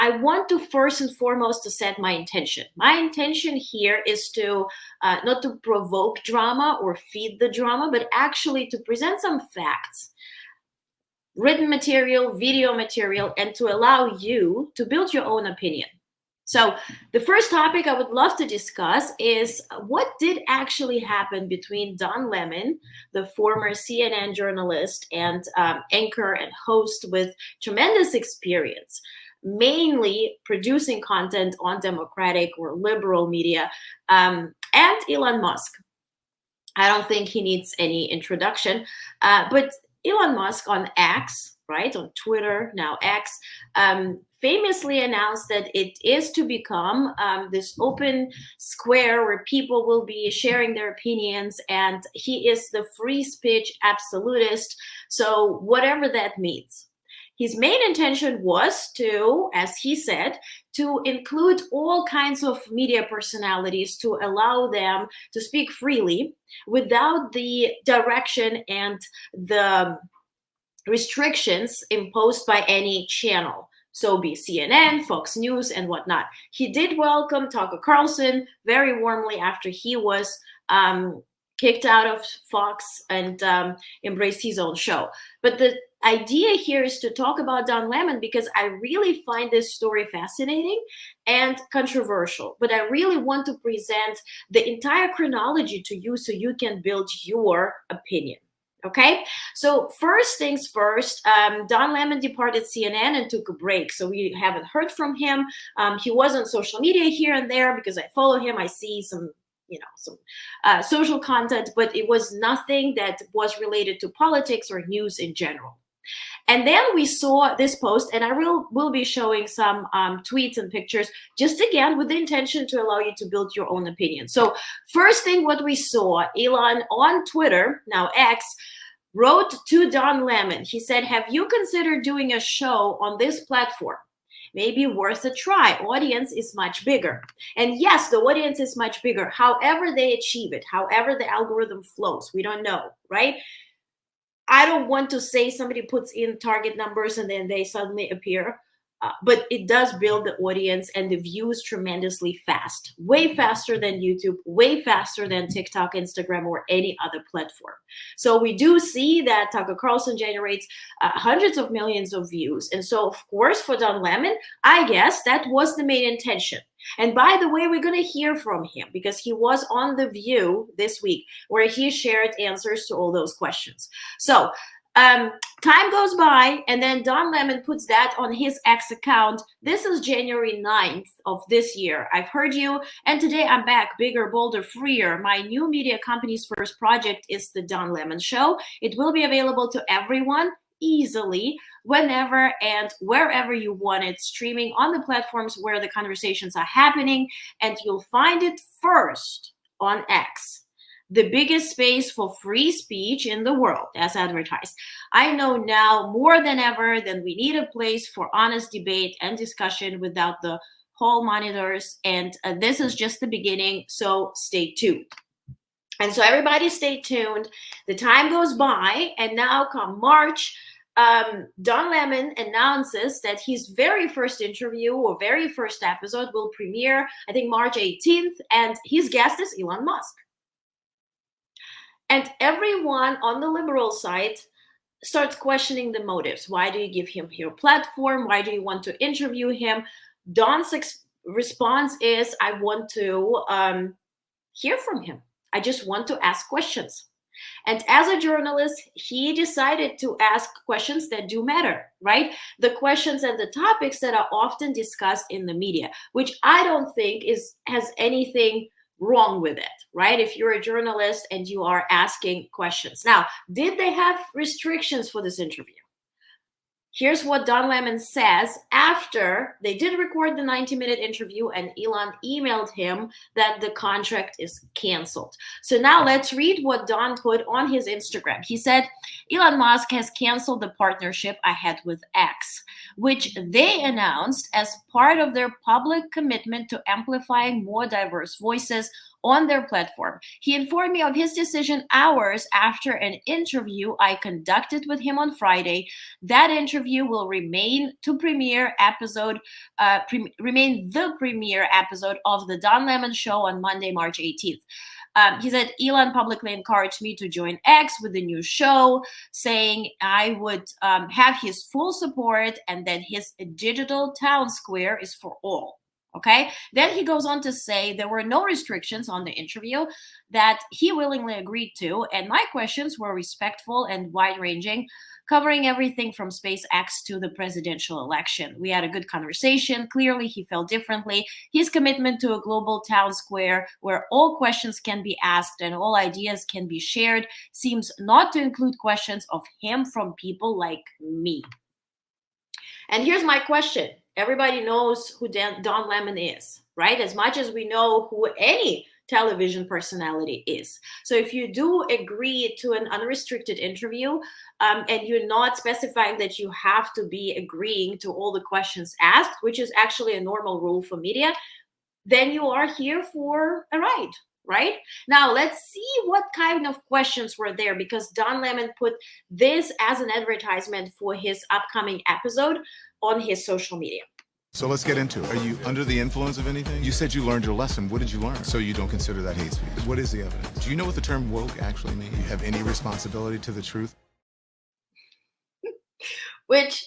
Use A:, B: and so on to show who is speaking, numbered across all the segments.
A: I want to first and foremost to set my intention. My intention here is to not to provoke drama or feed the drama, but actually to present some facts, written material, video material, and to allow you to build your own opinion. So the first topic I would love to discuss is what did actually happen between Don Lemon, the former CNN journalist and anchor and host with tremendous experience, mainly producing content on democratic or liberal media, and Elon Musk. I don't think he needs any introduction, but Elon Musk on X, right, on Twitter, now X, famously announced that it is to become this open square where people will be sharing their opinions, and he is the free speech absolutist. So whatever that means. His main intention was to, as he said, to include all kinds of media personalities to allow them to speak freely without the direction and the restrictions imposed by any channel. So be CNN, Fox News, and whatnot. He did welcome Tucker Carlson very warmly after he was kicked out of Fox and embraced his own show. But the idea here is to talk about Don Lemon because I really find this story fascinating and controversial. But I really want to present the entire chronology to you so you can build your opinion. Okay, so first things first, Don Lemon departed CNN and took a break. So we haven't heard from him. He was on social media here and there because I follow him. I see some social content, but it was nothing that was related to politics or news in general. And then we saw this post, and I will be showing some tweets and pictures, just again with the intention to allow you to build your own opinion. So first thing what we saw, Elon on Twitter, now X, wrote to Don Lemon. He said, have you considered doing a show on this platform? Maybe worth a try. Audience is much bigger. And yes, the audience is much bigger. However they achieve it, however the algorithm flows, we don't know, right? I don't want to say somebody puts in target numbers and then they suddenly appear, but it does build the audience and the views tremendously fast, way faster than YouTube, way faster than TikTok, Instagram, or any other platform. So we do see that Tucker Carlson generates hundreds of millions of views. And so, of course, for Don Lemon, I guess that was the main intention. And by the way, we're going to hear from him because he was on The View this week where he shared answers to all those questions. So time goes by and then Don Lemon puts that on his X account. This is January 9th of this year. I've heard you. And today I'm back, bigger, bolder, freer. My new media company's first project is The Don Lemon Show. It will be available to everyone easily, whenever and wherever you want it, streaming on the platforms where the conversations are happening, and you'll find it first on X, the biggest space for free speech in the world, as advertised. I know now more than ever that we need a place for honest debate and discussion without the hall monitors, and this is just the beginning, so stay tuned. And so everybody stay tuned. The time goes by, and now come March, Don Lemon announces that his very first interview or very first episode will premiere, I think, March 18th, and his guest is Elon Musk. And everyone on the liberal side starts questioning the motives. Why do you give him your platform? Why do you want to interview him? Don's response is, I want to hear from him. I just want to ask questions. And as a journalist, he decided to ask questions that do matter, right? The questions and the topics that are often discussed in the media, which I don't think has anything wrong with it, right? If you're a journalist and you are asking questions. Now, did they have restrictions for this interview? Here's what Don Lemon says after they did record the 90-minute interview and Elon emailed him that the contract is canceled. So now let's read what Don put on his Instagram. He said, Elon Musk has canceled the partnership I had with X. which they announced as part of their public commitment to amplifying more diverse voices on their platform. He informed me of his decision hours after an interview I conducted with him on Friday. That interview will remain the premiere episode of the Don Lemon Show on Monday, March 18th. He said, Elon publicly encouraged me to join X with the new show, saying I would have his full support and that his digital town square is for all. Okay. Then he goes on to say there were no restrictions on the interview that he willingly agreed to. And my questions were respectful and wide ranging, covering everything from SpaceX to the presidential election. We had a good conversation. Clearly, he felt differently. His commitment to a global town square where all questions can be asked and all ideas can be shared seems not to include questions of him from people like me. And here's my question. Everybody knows who Don Lemon is, right? As much as we know who any television personality is. So if you do agree to an unrestricted interview and you're not specifying that you have to be agreeing to all the questions asked, which is actually a normal rule for media, then you are here for a ride, right? Now, let's see what kind of questions were there, because Don Lemon put this as an advertisement for his upcoming episode on his social media.
B: So let's get into it. Are you under the influence of anything? You said you learned your lesson. What did you learn? So you don't consider that hate speech. What is the evidence? Do you know what the term woke actually means? Do you have any responsibility to the truth?
A: Which,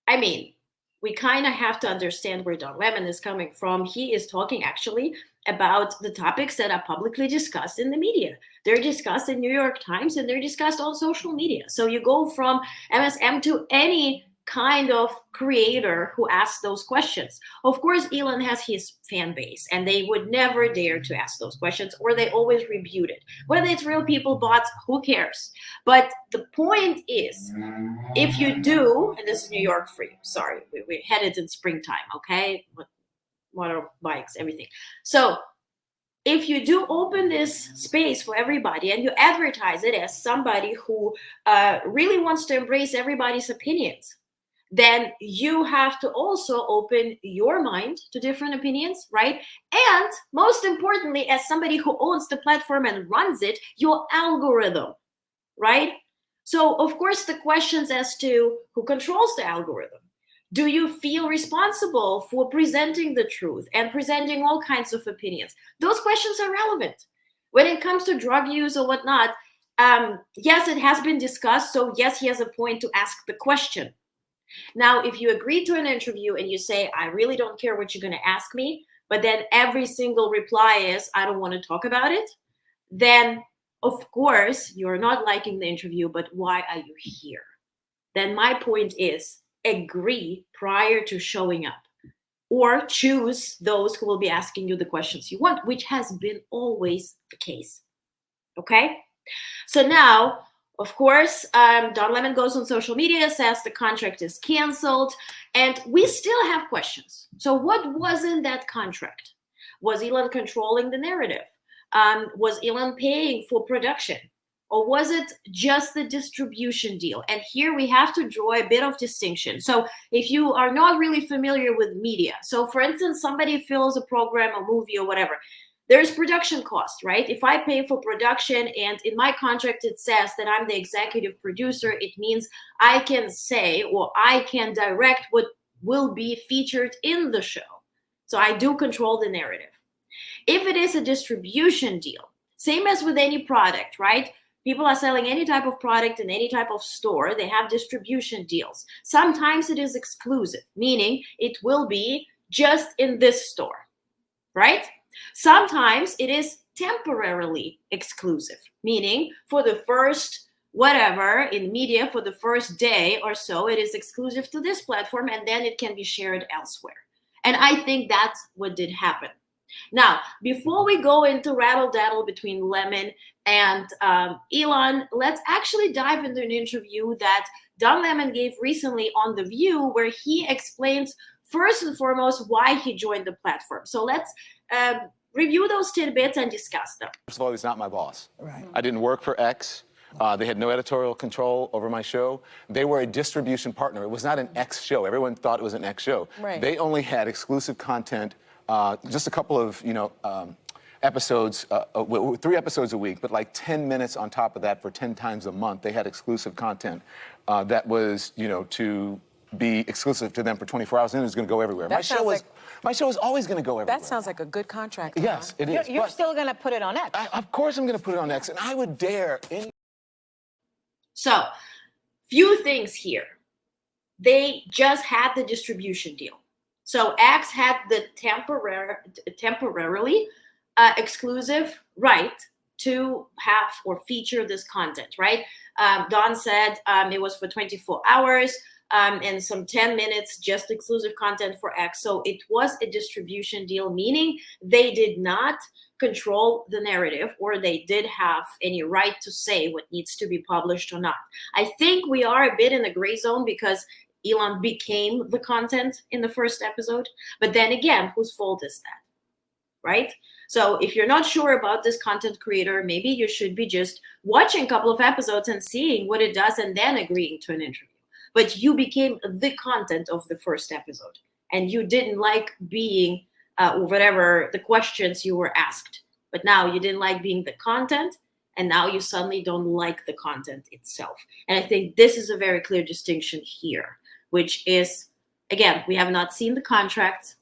A: I mean, we kind of have to understand where Don Lemon is coming from. He is talking actually about the topics that are publicly discussed in the media. They're discussed in New York Times and they're discussed on social media. So you go from MSM to any kind of creator who asks those questions. Of course, Elon has his fan base and they would never dare to ask those questions, or they always rebut it. Whether it's real people, bots, who cares? But the point is, if you do, and this is New York for you, sorry, we're headed in springtime, okay? Motorbikes, everything. So if you do open this space for everybody and you advertise it as somebody who really wants to embrace everybody's opinions, then you have to also open your mind to different opinions, right? And most importantly, as somebody who owns the platform and runs it, your algorithm, right? So, of course, the questions as to who controls the algorithm. Do you feel responsible for presenting the truth and presenting all kinds of opinions? Those questions are relevant. When it comes to drug use or whatnot, yes, it has been discussed. So, yes, he has a point to ask the question. Now, if you agree to an interview and you say, I really don't care what you're going to ask me, but then every single reply is, I don't want to talk about it, then, of course, you're not liking the interview, but why are you here? Then my point is, agree prior to showing up, or choose those who will be asking you the questions you want, which has been always the case. Okay? So now, of course, Don Lemon goes on social media, says the contract is canceled, and we still have questions. So what was in that contract? Was Elon controlling the narrative? Was Elon paying for production? Or was it just the distribution deal? And here we have to draw a bit of distinction. So if you are not really familiar with media, so for instance, somebody fills a program, a movie or whatever, there's production cost, right? If I pay for production and in my contract it says that I'm the executive producer, it means I can say or I can direct what will be featured in the show. So I do control the narrative. If it is a distribution deal, same as with any product, right? People are selling any type of product in any type of store. They have distribution deals. Sometimes it is exclusive, meaning it will be just in this store, right? Sometimes it is temporarily exclusive, meaning for the first whatever in media, for the first day or so, it is exclusive to this platform and then it can be shared elsewhere. And I think that's what did happen. Now, before we go into rattle-daddle between Lemon and Elon, let's actually dive into an interview that Don Lemon gave recently on The View, where he explains first and foremost why he joined the platform. So let's review those tidbits and discuss them.
C: First of all, he's not my boss.
D: Right.
C: I didn't work for X. They had no editorial control over my show. They were a distribution partner. It was not an X show. Everyone thought it was an X show.
D: Right.
C: They only had exclusive content, just a couple of, episodes, 3 episodes a week, but like 10 minutes on top of that for 10 times a month. They had exclusive content that was, to be exclusive to them for 24 hours, and it was going to go everywhere.
D: That sounds like-
C: My show was always going to go everywhere.
D: That sounds like a good contract.
C: Yes, it is.
E: You're
C: but
E: still going to put it on X.
C: of course I'm going to put it on X, and I would dare any.
A: So, few things here. They just had the distribution deal. So X had the temporarily exclusive right to have or feature this content, right? Don said it was for 24 hours and some 10 minutes, just exclusive content for X. So it was a distribution deal, meaning they did not control the narrative, or they did have any right to say what needs to be published or not. I think we are a bit in a gray zone because Elon became the content in the first episode. But then again, whose fault is that, right? So if you're not sure about this content creator, maybe you should be just watching a couple of episodes and seeing what it does and then agreeing to an interview. But you became the content of the first episode, and you didn't like being whatever the questions you were asked. But now you didn't like being the content, and now you suddenly don't like the content itself. And I think this is a very clear distinction here, which is, again, we have not seen the contract.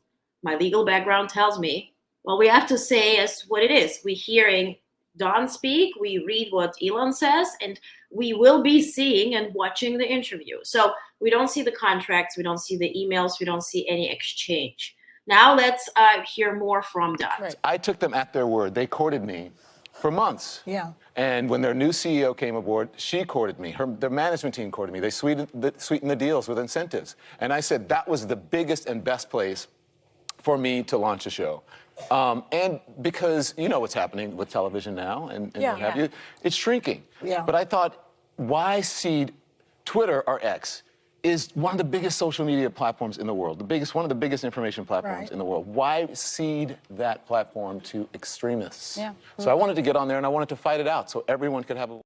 A: My legal background tells me, well, we have to say as what it is. We're hearing Don speak, we read what Elon says, and we will be seeing and watching the interview. So we don't see the contracts, we don't see the emails, we don't see any exchange. Now let's hear more from Don.
D: Right.
C: I took them at their word. They courted me for months.
D: Yeah.
C: And when their new CEO came aboard, she courted me. Their management team courted me. They sweetened the deals with incentives. And I said that was the biggest and best place for me to launch a show. And because you know what's happening with television now and
D: Yeah.
C: what have you, it's shrinking.
D: Yeah.
C: But I thought, why seed Twitter or X is one of the biggest social media platforms in the world, one of the biggest information platforms
D: Right.
C: in the world. Why seed that platform to extremists?
E: Yeah.
C: So I wanted to get on there and I wanted to fight it out so everyone could have a.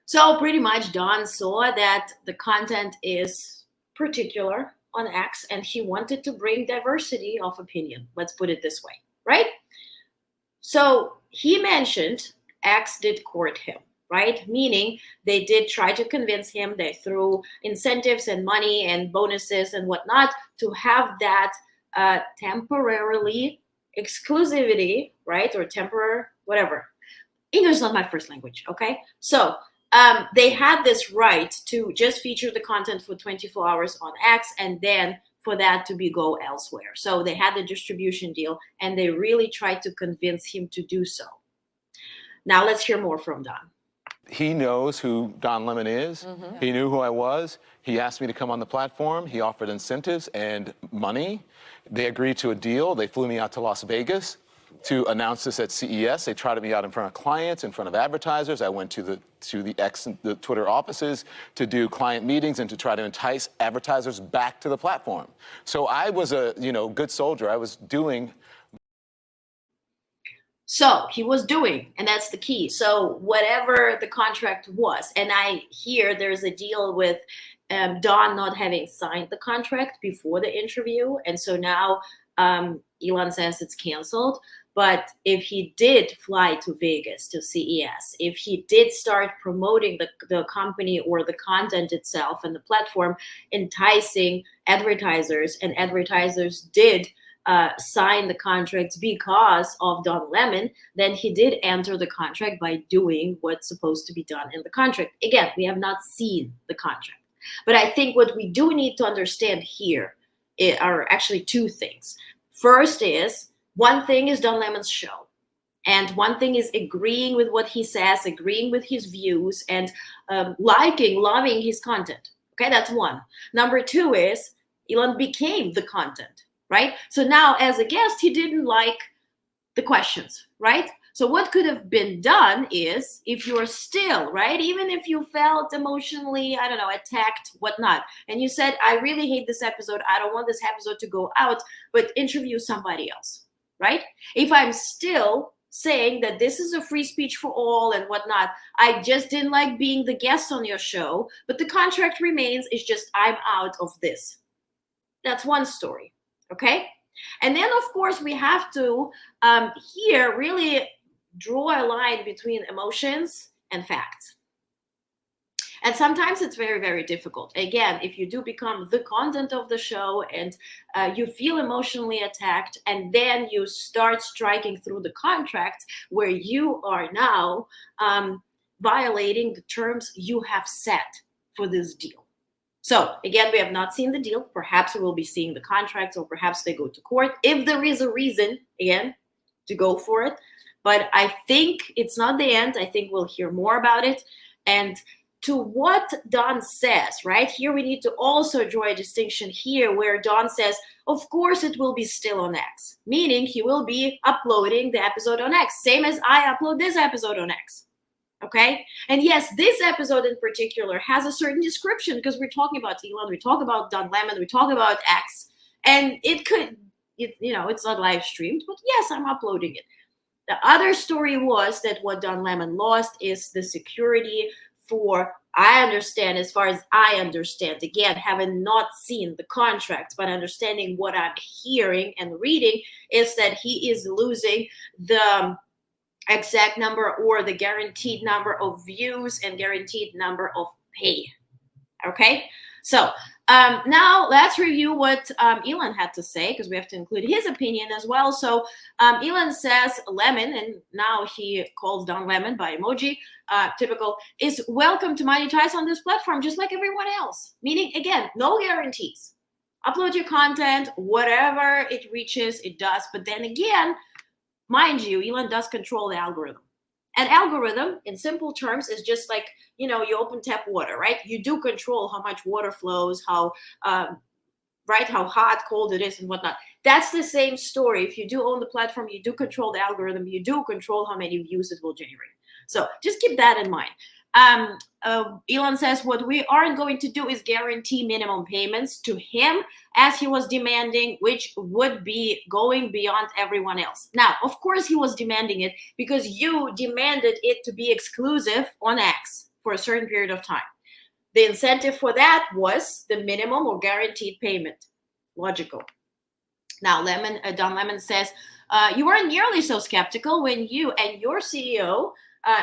A: So pretty much Don saw that the content is particular on X, and he wanted to bring diversity of opinion. Let's put it this way, right? So he mentioned X did court him, right? Meaning they did try to convince him. They threw incentives and money and bonuses and whatnot to have that temporarily exclusivity, right? Or temporary, whatever. English is not my first language, okay? So they had this right to just feature the content for 24 hours on X and then for that to be go elsewhere. So they had the distribution deal and they really tried to convince him to do so. Now let's hear more from Don.
C: He knows who Don Lemon is.
D: Mm-hmm.
C: He knew who I was. He asked me to come on the platform. He offered incentives and money. They agreed to a deal. They flew me out to Las Vegas to announce this at CES. They trotted me out in front of clients, in front of advertisers. I went to the X, the Twitter offices to do client meetings and to try to entice advertisers back to the platform. So I was a good soldier. I was doing.
A: So he was doing, and that's the key. So whatever the contract was, and I hear there's a deal with Don not having signed the contract before the interview, and so now Elon says it's canceled. But if he did fly to Vegas to CES, if he did start promoting the company or the content itself and the platform, enticing advertisers, and advertisers did sign the contracts because of Don Lemon, then he did enter the contract by doing what's supposed to be done in the contract. Again, we have not seen the contract. But I think what we do need to understand here are actually two things. First is, one thing is Don Lemon's show. And one thing is agreeing with what he says, agreeing with his views, and loving his content. Okay, that's one. Number two is Elon became the content, right? So now as a guest, he didn't like the questions, right? So what could have been done is, if you're still, right, even if you felt emotionally, I don't know, attacked, whatnot, and you said, I really hate this episode, I don't want this episode to go out, but interview somebody else, right? If I'm still saying that this is a free speech for all and whatnot. I just didn't like being the guest on your show, but the contract remains. It's just I'm out of this. That's one story. Okay. And then, of course, we have to here really draw a line between emotions and facts. And sometimes it's very, very difficult. Again, if you do become the content of the show and you feel emotionally attacked, and then you start striking through the contracts where you are now violating the terms you have set for this deal. So again, we have not seen the deal. Perhaps we will be seeing the contracts, or perhaps they go to court if there is a reason, again, to go for it. But I think it's not the end. I think we'll hear more about it. And to what Don says, right here, we need to also draw a distinction here where Don says, of course, it will be still on X, meaning he will be uploading the episode on X, same as I upload this episode on X. Okay. And yes, this episode in particular has a certain description because we're talking about Elon, we talk about Don Lemon, we talk about X, and it could, it's not live streamed, but yes, I'm uploading it. The other story was that what Don Lemon lost is the security for, I understand, as far as I understand, again, having not seen the contract, but understanding what I'm hearing and reading, is that he is losing the exact number or the guaranteed number of views and guaranteed number of pay. Okay, so now let's review what Elon had to say, because we have to include his opinion as well. So Elon says Lemon, and now he calls Don Lemon by emoji, typical, is welcome to monetize on this platform just like everyone else. Meaning, again, no guarantees. Upload your content, whatever it reaches, it does. But then again, mind you, Elon does control the algorithm. An algorithm, in simple terms, is just like, you open tap water, right? You do control how much water flows, how hot, cold it is, and whatnot. That's the same story. If you do own the platform, you do control the algorithm, you do control how many views it will generate. So just keep that in mind. Elon says what we aren't going to do is guarantee minimum payments to him as he was demanding, which would be going beyond everyone else. Now, of course, he was demanding it because you demanded it to be exclusive on X for a certain period of time. The incentive for that was the minimum or guaranteed payment. Logical. Now, Don Lemon says, you weren't nearly so skeptical when you and your CEO,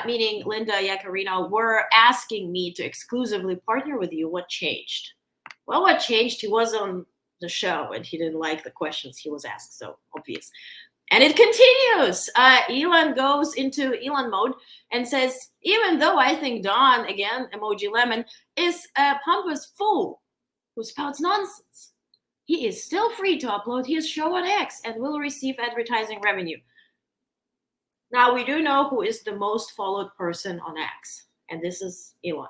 A: meaning Linda Yaccarino, were asking me to exclusively partner with you. What changed? Well, what changed? He was on the show and he didn't like the questions he was asked. So obvious. And it continues. Elon goes into Elon mode and says, even though I think Don, again, emoji lemon, is a pompous fool who spouts nonsense, he is still free to upload his show on X and will receive advertising revenue. Now, we do know who is the most followed person on X, and this is Elon.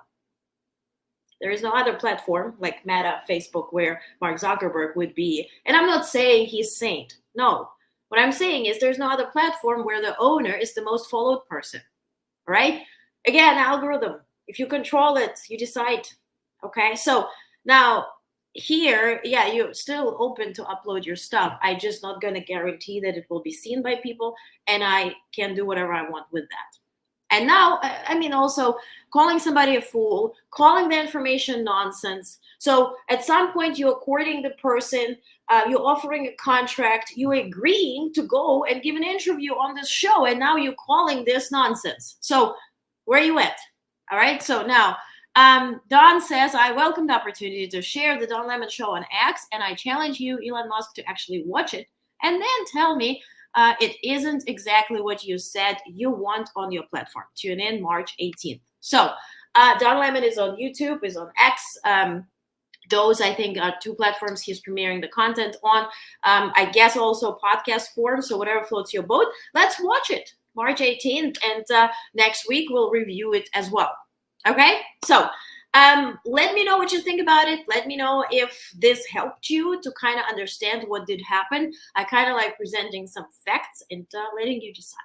A: There is no other platform like Meta, Facebook, where Mark Zuckerberg would be. And I'm not saying he's saint. No. What I'm saying is there's no other platform where the owner is the most followed person, right? Again, algorithm. If you control it, you decide. Okay, so now here, yeah, you're still open to upload your stuff. I'm just not going to guarantee that it will be seen by people, and I can do whatever I want with that. And now, also calling somebody a fool, calling the information nonsense. So at some point, you're courting the person, you're offering a contract, you're agreeing to go and give an interview on this show, and now you're calling this nonsense. So where are you at? All right, so now, Don says, I welcome the opportunity to share the Don Lemon Show on X, and I challenge you, Elon Musk, to actually watch it and then tell me it isn't exactly what you said you want on your platform. Tune in March 18th. So Don Lemon is on YouTube, is on X. Those, I think, are two platforms he's premiering the content on. I guess also podcast form, so whatever floats your boat. Let's watch it, March 18th, and next week we'll review it as well. Okay, so let me know what you think about it. Let me know if this helped you to kind of understand what did happen. I kind of like presenting some facts and letting you decide.